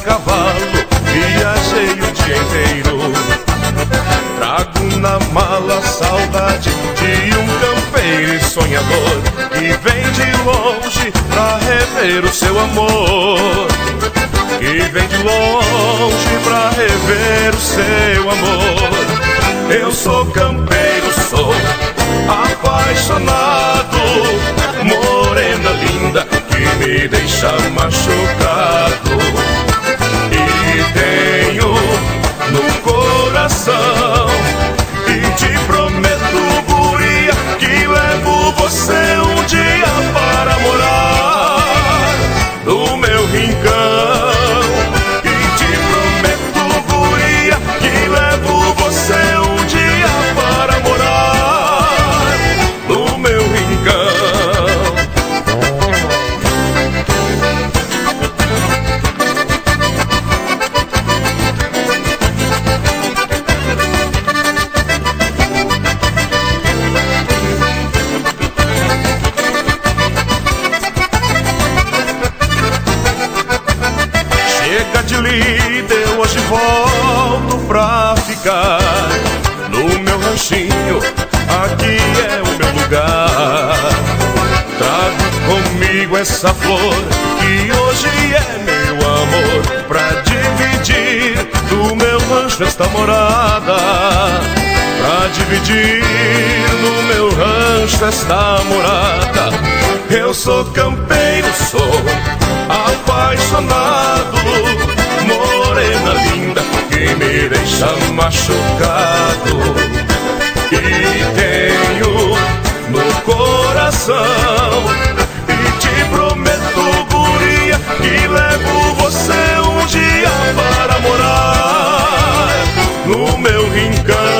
cavalo, viajei o dia inteiro. Trago na mala a saudade de um campeiro e sonhador que vem de longe pra rever o seu amor. Que vem de longe pra rever o seu amor. Eu sou campeiro, sou apaixonado, morena linda que me deixa machucado. E tenho no coração e te prometo, guria, que levo você um dia para morar no meu rincão. E te prometo, guria, que levo você um dia para morar no meu rincão. Chega de lida, eu hoje volto pra ficar no meu ranchinho, aqui é o meu lugar. Trago comigo essa flor que hoje é meu amor, pra dividir do meu rancho esta morada. Pra dividir no meu rancho esta morada. Eu sou campeiro, sou apaixonado, morena linda que me deixa machucado. E tenho no coração e te prometo, guria, que levo você um dia para morar no meu rincão.